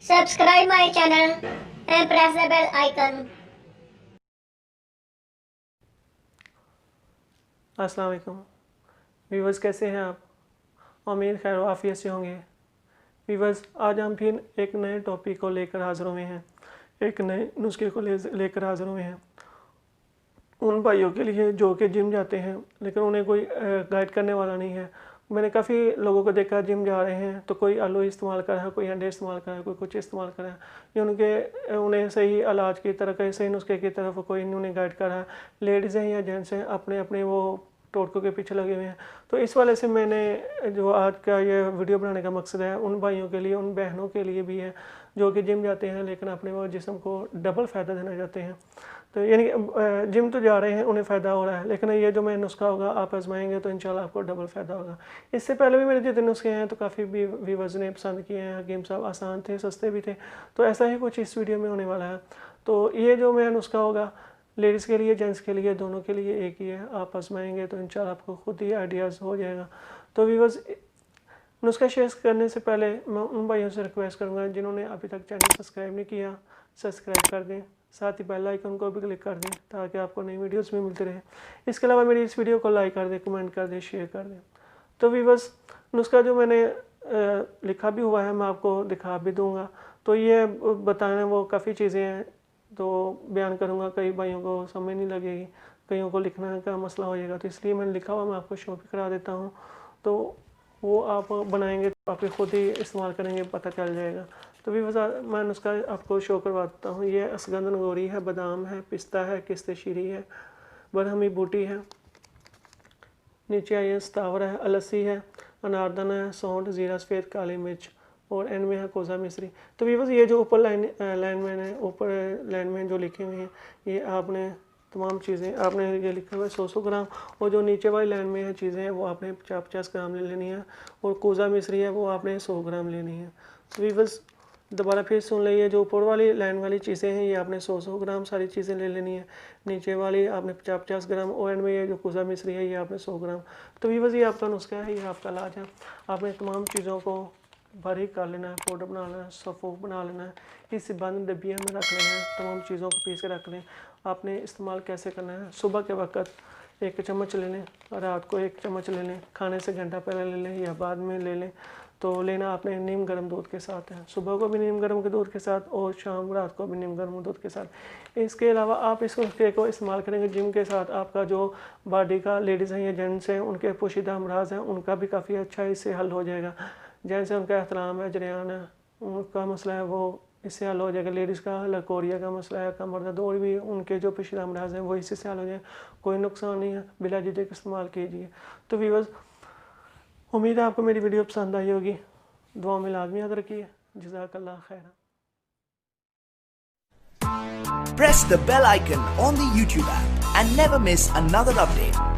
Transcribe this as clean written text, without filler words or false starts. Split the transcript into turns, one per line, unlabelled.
Subscribe my channel and press the bell icon.
अस्सलाम वालेकुम viewers, कैसे हैं आप? उम्मीद खैर आफियत से होंगे। व्यूवर्स, आज हम फिर एक नए टॉपिक को लेकर हाज़िर हुए हैं, एक नए नुस्खे को लेकर हाज़िर हुए हैं उन भाइयों के लिए जो कि जिम जाते हैं लेकिन उन्हें कोई गाइड करने वाला नहीं है। मैंने काफ़ी लोगों को देखा जिम जा रहे हैं तो कोई आलू इस्तेमाल कर रहा है, कोई अंडे इस्तेमाल कर रहा है, कोई कुछ इस्तेमाल कर रहा है। ये उन्हें सही इलाज की तरफ, सही नुस्खे की तरफ कोई नहीं उन्हें गाइड कर रहा है। लेडीज़ हैं या जेंट्स हैं, अपने अपने वो टोटकों के पीछे लगे हुए हैं। तो इस वाले से मैंने जो आज का ये वीडियो बनाने का मकसद है उन भाइयों के लिए, उन बहनों के लिए भी है जो कि जिम जाते हैं लेकिन अपने वो जिस्म को डबल फ़ायदा देना चाहते हैं। तो यानी जिम तो जा रहे हैं, उन्हें फ़ायदा हो रहा है, लेकिन ये जो मैं नुस्खा होगा आप आजमाएंगे तो इंशाल्लाह आपको डबल फ़ायदा होगा। इससे पहले भी मेरे जितने नुस्खे हैं तो काफ़ी भी व्यूवर्स ने पसंद किए हैं। हकीम साहब आसान थे, सस्ते भी थे, तो ऐसा ही कुछ इस वीडियो में होने वाला है। तो ये जो मेरा नुस्खा होगा लेडीज़ के लिए, जेंट्स के लिए, दोनों के लिए एक ही है। आप आजमाएंगे तो इंशाल्लाह आपको खुद ही आइडियाज़ हो जाएगा। तो व्यूवर्स, नुस्खा शेयर करने से पहले मैं उन भाइयों से रिक्वेस्ट करूँगा जिन्होंने अभी तक चैनल सब्सक्राइब नहीं किया, सब्सक्राइब कर दें, साथ ही बेल आइकन को भी क्लिक कर दें ताकि आपको नई वीडियोस भी मिलती रहे। इसके अलावा मेरी इस वीडियो को लाइक कर दें, कमेंट कर दें, शेयर कर दें। तो व्यूवर्स, नुस्खा जो मैंने लिखा भी हुआ है मैं आपको दिखा भी दूँगा। तो ये बताने वो काफ़ी चीज़ें हैं तो बयान करूँगा, कई भाइयों को समझ नहीं लगेगी, कईयों को लिखना का मसला हो जाएगा, तो इसलिए मैंने लिखा हुआ मैं आपको शो भी करा देता हूँ। तो वो आप बनाएंगे तो आप खुद ही इस्तेमाल करेंगे, पता चल जाएगा। तो भी मैं नुस्खा आपको शो करवाता हूँ। ये असगंध नगोरी है, बादाम है, पिस्ता है, किस्ते शीरी है, बरहमी बूटी है, नीचे आई है सतावर है, अलसी है, अनारदाना है, सौंठ, ज़ीरा सफ़ेद, काली मिर्च और एंड में है कोज़ा मिस्री। तो भी बस ये जो ऊपर लाइन में ऊपर लाइन में जो लिखे हुए हैं ये आपने तमाम चीज़ें आपने ये लिखा हुआ है 100 ग्राम, और जो नीचे वाली लाइन में है चीज़ें हैं वो आपने 50 ग्राम ले लेनी है, और कोज़ा मिस्री है वो आपने 100 ग्राम लेनी है। तो भी बस दोबारा फिर सुन लीजिए, जो ऊपर वाली लाइन वाली चीज़ें हैं ये आपने 100 ग्राम सारी चीज़ें ले लेनी है, नीचे वाली आपने 50 ग्राम, और एंड में ये जो कोज़ा मिस्री है ये आपने 100 ग्राम। तो भी बस ये आपका नुस्खा है, ये आपका इलाज है। आपने तमाम चीज़ों को बारीक कर लेना है, पाउडर बना लेना है, सफ़ूफ बना लेना है, इस बंद डब्बियों में रख लेना है, तमाम चीज़ों को पीस के रख लें। आपने इस्तेमाल कैसे करना है, सुबह के वक्त 1 चम्मच ले लें, रात को 1 चम्मच ले लें, खाने से घंटा पहले ले लें या बाद में ले लें। तो लेना आपने नीम गर्म दूध के साथ है, सुबह को भी नीम गर्म के दूध के साथ और शाम रात को भी नीम गर्म दूध के साथ। इसके अलावा आप इस नुस्खे को इस्तेमाल करेंगे जिम के साथ, आपका जो बॉडी का, लेडीज़ हैं या जेंट्स हैं, उनके पोशीदा अमराज हैं उनका भी काफ़ी अच्छा इससे हल हो जाएगा। जैसे उनका एहतराम है, जरियान है, उनका मसला है वो इससे हल हो जाएगा। लेडीज़ का लकोरिया का मसला है, कमर दर्द, और भी उनके जो पोशीदा अमराज हैं वो इसी से हल हो जाए। कोई नुकसान नहीं है, बिला झिझक इस्तेमाल कीजिए। तो व्यूअर्स, उम्मीद है आपको मेरी वीडियो पसंद आई होगी। दुआ में लाजमी याद रखिए। जज़ाकल्लाह खैर।
Press the bell icon on the YouTube app and never miss another update.